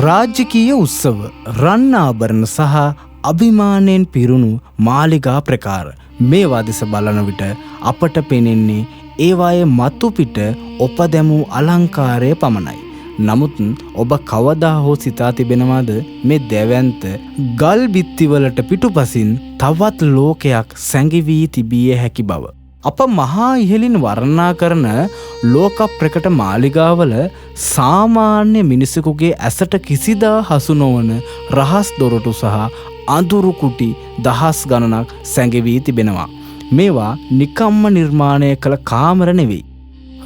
රාජකීය උත්සව, රන් ආභරණ සහ අභිමානයෙන් පිරුණු මාලිගා ප්‍රකාර මේවා දෙස බලන විට අපට පෙනෙන්නේ ඒවායේ මතු පිට ඔපදැමූ අලංකාරය පමණයි. නමුත් ඔබ කවදා හෝ සිතා තිබෙනවාද මේ දැවැන්ත ගල් බිත්තිවලට පිටුපසින් තවත් ලෝකයක් සැඟවී තිබිය හැකි බව? අප මහා ඉහළින් වර්ණනා කරන ලෝක ප්‍රකට මාලිගාවල සාමාන්‍ය මිනිසෙකුගේ ඇසට කිසිදා හසු නොවන රහස් දොරටු සහ අඳුරු කුටි දහස් ගණනක් සැඟවී තිබෙනවා. මේවා නිකම්ම නිර්මාණය කළ කාමර නෙවෙයි.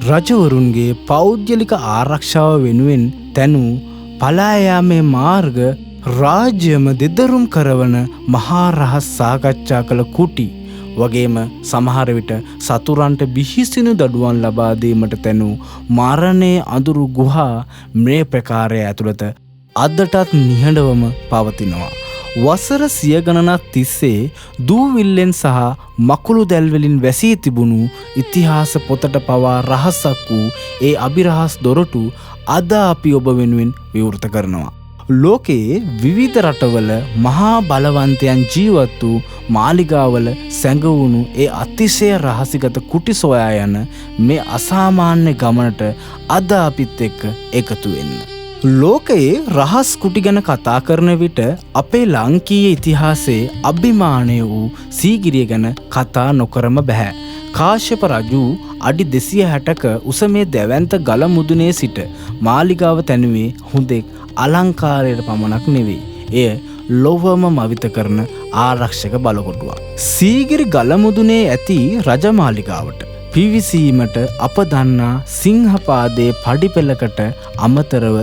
රජවරුන්ගේ පෞද්ගලික ආරක්ෂාව වෙනුවෙන් තැනූ පලා යාමේ මාර්ග, රාජ්‍යම දෙදරුම් කරවන මහා රහස් සාකච්ඡා කළ කුටි වගේම සමහර විට සතුරන්ට බිහිසිනු දඩුවම් ලබා දීමට තැනූ මරණයේ අඳුරු ගුහා මේ ප්‍රකාරය ඇතුළත අදටත් නිහඬවම පවතිනවා. වසර 100 ගණනක් තිස්සේ දූවිල්ලෙන් සහ මකුළු දැල්වලින් වැසී තිබුණු ඉතිහාස පොතට පවා රහසක් වූ ඒ අභිරහස් දොරටු අද අපි ඔබ වෙනුවෙන් විවෘත කරනවා. ලෝකයේ විවිධ රටවල මහා බලවන්තයන් ජීවත් වූ මාලිගාවල සැඟවුණු ඒ අතිශය රහසිගත කුටි සොයා යන මේ අසාමාන්‍ය ගමනට අද අපිත් එක්ක එකතු වෙන්න. ලෝකයේ රහස් කුටි ගැන කතා කරන විට අපේ ලාංකීය ඉතිහාසයේ අභිමානය වූ සීගිරිය ගැන කතා නොකරම බැහැ. කාශ්‍යප රජු අඩි 260ක උස මේ දැවැන්ත ගල මුදුනේ සිට මාලිගාව තැනුවේ හුදෙක් අලංකාරයට පමණක් නෙවෙයි. එය ලොවම මවිත කරන ආරක්ෂක බලකොටුවක්. සීගිරි ගල මුදුනේ ඇති රජමාලිගාවට පිවිසීමට අප දන්නා සිංහපාදයේ පඩිපෙළකට අමතරව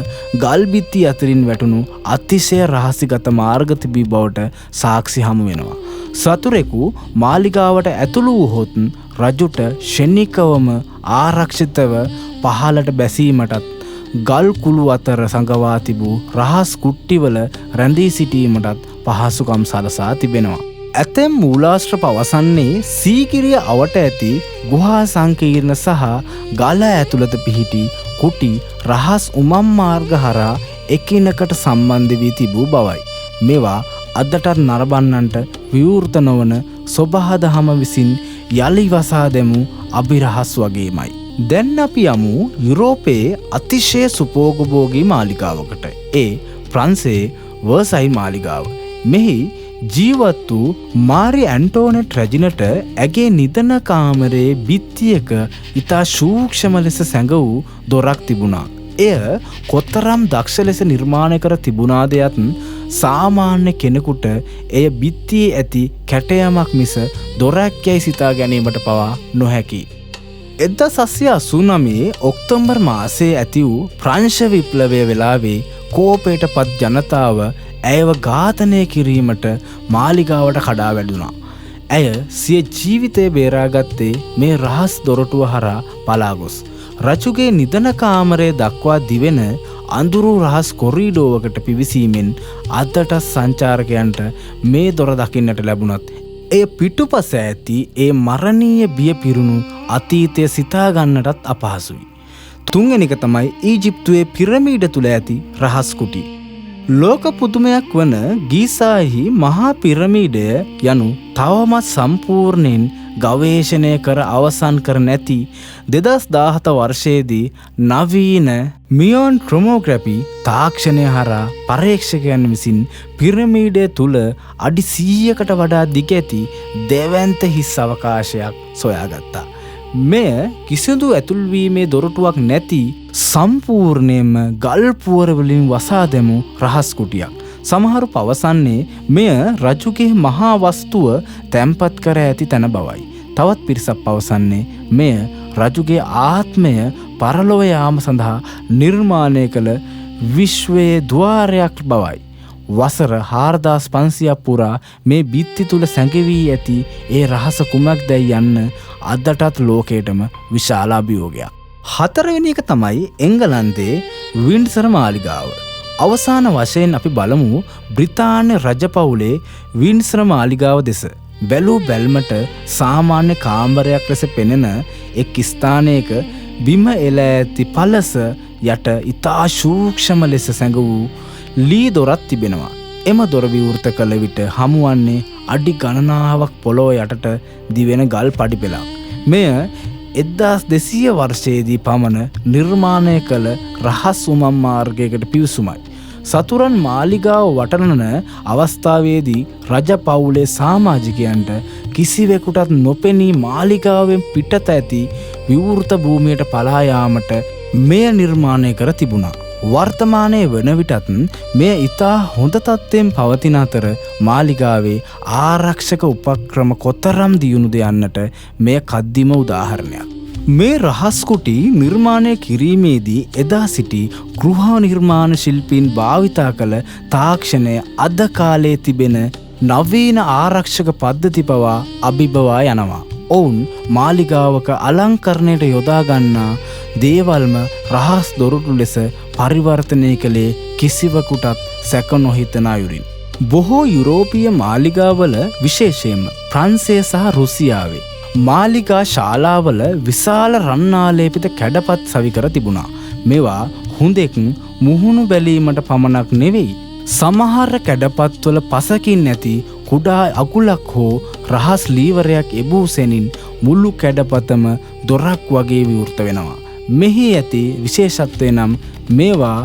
ගල්බිත්ති අතරින් වැටුණු අතිශය රහසිගත මාර්ග තිබී බවට සාක්ෂි හමු වෙනවා. සතුරෙකු මාලිගාවට ඇතුළු වූහොත් රජුට ෂෙනිකවම ආරක්ෂිතව පහළට බැසීමටත් ගල් කුළු අතර සඟවා තිබූ රහස් කුට්ටිවල රැඳී සිටීමටත් පහසුකම් සලසා තිබෙනවා. ඇතැම් මූලාශ්‍ර පවසන්නේ සීගිරිය අවට ඇති ගුහා සංකීර්ණ සහ ගල ඇතුළත පිහිටි කුටි රහස් උමම් මාර්ග හරහා එකිනෙකට සම්බන්ධ වී තිබූ බවයි. මේවා අදටත් නරඹන්නන්ට විවෘත නොවන සොබහදහම විසින් යලි වසා දැමූ අභිරහස් වගේමයි. දැන් අපි යමු යුරෝපයේ අතිශය සුපෝගභෝගී මාලිගාවකට. ඒ ප්‍රංසයේ වර්සයි මාලිගාව. මෙහි ජීවත් වූ මාරි ඇන්ටෝනෙට් රැජිනට ඇගේ නිදන කාමරයේ බිත්තියක ඉතා සූක්ෂම ලෙස සැඟ වූ දොරක් තිබුණා. එය කොතරම් දක්ෂ ලෙස නිර්මාණය කර තිබුණාද යත් සාමාන්‍ය කෙනෙකුට එය බිත්තියේ ඇති කැටයමක් මිස දොරක් යයි සිතා ගැනීමට පවා නොහැකි. 1789 ඔක්තෝබර් මාසයේ ඇති වූ ප්‍රංශ විප්ලවය වෙලාවේ කෝපයට පත් ජනතාව ඇයව ඝාතනය කිරීමට මාලිගාවට කඩා වැදුනා. ඇය සිය ජීවිතය බේරාගත්තේ මේ රහස් දොරටුව හරහා පලා ගොස් රජුගේ නිදන කාමරය දක්වා දිවෙන අඳුරු රහස් කොරිඩෝවකට පිවිසීමෙන් අදට සංචාරකයන්ට මේ දොර දකින්නට ලැබුණත් එය පිටුපස ඇති ඒ මරණීය බිය පිරුණු අතීතය සිතා ගන්නටත් අපහසුයි. තුන්වෙනික තමයි ඊජිප්තුවේ පිරමීඩ තුල ඇති රහස් කුටි. ලෝක පුදුමයක් වන ගීසාහි මහා පිරමීඩය යනු තවමත් සම්පූර්ණයෙන් ගවේෂණය කර අවසන් කර නැති 2017 වර්ෂයේදී නවීන මියෝන් ට්‍රොමෝග්‍රැෆි තාක්ෂණය හරහා පරීක්ෂකයන් විසින් පිරමීඩය තුල අඩි 100කට වඩා දිග ඇති දෙවැන්ත හිස් අවකාශයක් සොයාගත්තා. මෙය කිසිදු ඇතුල්වීමේ දොරටුවක් නැති සම්පූර්ණයෙන්ම ගල් පුවර වලින් වසා දැමූ රහස් කුටියක්. සමහරු පවසන්නේ මෙය රජුගේ මහා වස්තුව තැන්පත් කර ඇති තැන බවයි. තවත් පිරිසක් පවසන්නේ මෙය රජුගේ ආත්මය පරලොව යාම සඳහා නිර්මාණය කළ විශ්වයේ ద్వාරයක් බවයි. වසර 4500ක් පුරා මේ බිත්ති තුල සැඟවී ඇති ඒ රහස කුමක්දයි යන්න අදටත් ලෝකයටම විශාල අභියෝගයක්. හතරවෙනි එක තමයි එංගලන්තයේ වින්ඩ්සර් මාලිගාව. අවසාන වශයෙන් අපි බලමු බ්‍රිතාන්‍ය රජපෞලේ වින්ඩ්සර් මාලිගාව දෙස. බැලූ බැල්මට සාමාන්‍ය කාමරයක් ලෙස පෙනෙන එක් ස්ථානයක බිම එළ ඇති පළස යට ඉතා සූක්ෂම ලෙස සැඟ වූ ලී දොරක් තිබෙනවා. එම දොර විවෘත කළ විට හමුවන්නේ අඩි ගණනාවක් පොළොව යටට දිවෙන ගල් පඩිපෙළක්. මෙය 1200 වර්ෂයේදී පමණ නිර්මාණය කළ රහස් උමම් මාර්ගයකට පිවිසුමයි. සතුරන් මාලිගාව වටනන අවස්ථාවේදී රජ පවුලේ සමාජිකයන්ට කිසිවෙකුටත් නොපෙනී මාලිගාවෙන් පිටත ඇති විවෘත භූමියට පලා යාමට මෙය නිර්මාණය කර තිබුණා. වර්තමානයේ වන විටත් මෙය ඉතා හොඳ තත්ත්වයෙන් පවතින අතර මාලිගාවේ ආරක්ෂක උපක්‍රම කොතරම් දියුණුද යන්නට මෙය කද්දිම උදාහරණයක්. මේ රහස් කුටි නිර්මාණය කිරීමේදී එදා සිටි ගෘහ නිර්මාණ ශිල්පීන් භාවිතා කළ තාක්ෂණය අද කාලයේ තිබෙන නවීන ආරක්ෂක පද්ධති පවා අභිබවා යනවා. ඔවුන් මාලිගාවක අලංකරණයට යොදා ගන්නා දේවල්ම රහස් දොරටු ලෙස පරිවර්තනය කළේ කිසිවකුටත් සැක නොහිතන අයුරින්. බොහෝ යුරෝපීය මාලිගාවල විශේෂයෙන්ම ප්‍රංශය සහ රුසියාවේ මාලිගා ශාලාවල විශාල රන්නාලේපිත කැඩපත් සවිකර තිබුණා. මේවා හුදෙක් මුහුණු බැලීමට පමණක් නෙවෙයි. සමහර කැඩපත්වල පසකින් නැති කුඩා අකුලක් හෝ රහස් ලීවරයක් එබූ සෙනින් මුළු කැඩපතම දොරක් වගේ විවෘත වෙනවා. මෙහි ඇති විශේෂත්වය නම් මේවා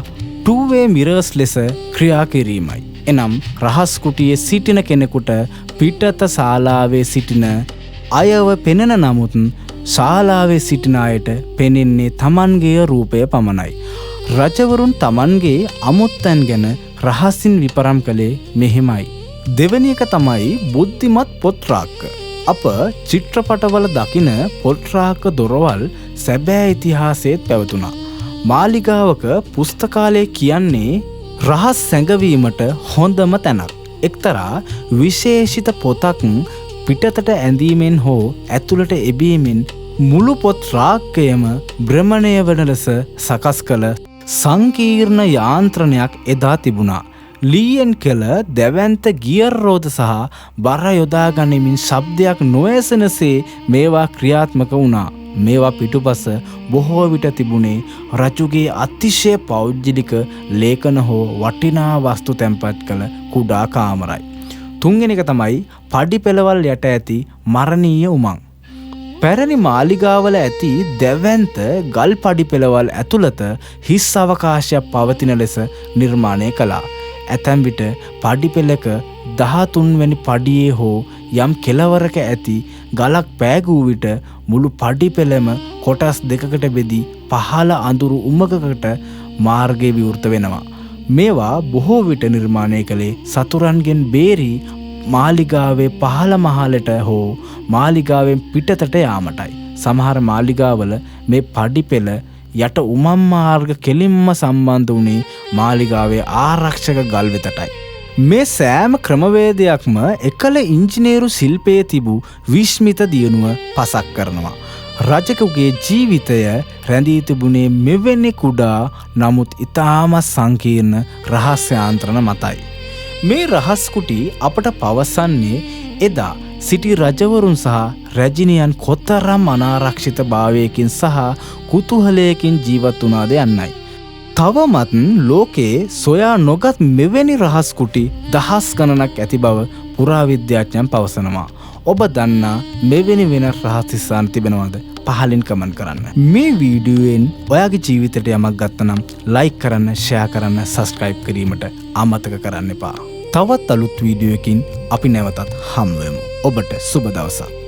2-way mirrors ලෙස ක්‍රියා කිරීමයි. එනම් රහස් කුටියේ සිටින කෙනෙකුට පිටත ශාලාවේ සිටින අයව පෙනෙන නමුත් ශාලාවේ සිටින අයට පෙනෙන්නේ තමන්ගේ රූපය පමණයි. රජවරුන් තමන්ගේ අමුත්තන් ගැන රහසින් විපරම් කළේ මෙහෙමයි. දෙවැනි එක තමයි බුද්ධිමත් පොත් රාක්ක. අප චිත්‍රපටවල දකින පොත් රාක්ක දොරවල් සැබෑ ඉතිහාසයේත් පැවතුණා. මාලිගාවක පුස්තකාලය කියන්නේ රහස් සැඟවීමට හොඳම තැනක්. එක්තරා විශේෂිත පොතක් පිටතට ඇඳීමෙන් හෝ ඇතුළට එබීමෙන් මුළු පොත් රාක්කයම භ්‍රමණය වන ලෙස සකස් කළ සංකීර්ණ යාන්ත්‍රණයක් එදා තිබුණා. ලීයෙන් කළ දැවැන්ත ගියර් රෝද සහ බර යොදා ගනිමින් ශබ්දයක් නොඇසෙනසේ මේවා ක්‍රියාත්මක වුණා. මේවා පිටුපස බොහෝ විට තිබුණේ රජුගේ අතිශය පෞද්ගලික ලේඛන හෝ වටිනා වස්තු තැන්පත් කළ කුඩා කාමරයි. තුන්වෙනි එක තමයි පඩිපෙළවල් යට ඇති මරණීය උමං. පැරණි මාලිගාවල ඇති දැවැන්ත ගල් පඩිපෙළවල් ඇතුළත හිස් අවකාශයක් පවතින ලෙස නිර්මාණය කළා. ඇතැම් විට පඩිපෙළක 13 වැනි පඩියේ හෝ යම් කෙළවරක ඇති ගලක් පෑගූ විට මුළු පඩිපෙළම කොටස් දෙකකට බෙදී පහළ අඳුරු උමකකට මාර්ගය විවෘත වෙනවා. මේවා බොහෝ විට නිර්මාණය කළේ සතුරන්ගෙන් බේරී මාලිගාවේ පහළ මහලට හෝ මාලිගාවෙන් පිටතට යාමටයි. සමහර මාලිගාවල මේ පඩිපෙළ යට උමම් මාර්ග කෙලින්ම සම්බන්ධ වුණේ මාලිගාවේ ආරක්ෂක ගල් වෙතටයි. මේ සෑම ක්‍රමවේදයක්ම එකල ඉංජිනේරු ශිල්පයේ තිබූ විශ්මිත දියුණුව පසක් කරනවා. රජකුගේ ජීවිතය රැඳී තිබුණේ මෙවැනි කුඩා නමුත් ඉතාමත් සංකීර්ණ රහස්‍යාන්ත්‍රණ මතයි. මේ රහස් කුටි අපට පවසන්නේ එදා සිටි රජවරුන් සහ රැජිනියන් කොතරම් අනාරක්ෂිත භාවයකින් සහ කුතුහලයකින් ජීවත් වුණාද යන්නයි. තවමත් ලෝකේ සොයා නොගත් මෙවැනි රහස් කුටි දහස් ගණනක් ඇති බව පුරාවිද්‍යාඥයන් පවසනවා. ඔබ දන්නා මෙවැනි වෙනස් රහස් ස්ථාන තිබෙනවද? පහලින් කමෙන්ට් කරන්න. මේ වීඩියෝෙන් ඔයාගේ ජීවිතයට යමක් ගත්තනම් ලයික් කරන්න, ෂෙයා කරන්න, සබ්ස්ක්‍රයිබ් කිරීමට අමතක කරන්න එපා. තවත් අලුත් වීඩියෝ එකකින් අපි නැවතත් හමු වෙමු. ඔබට සුබ දවසක්.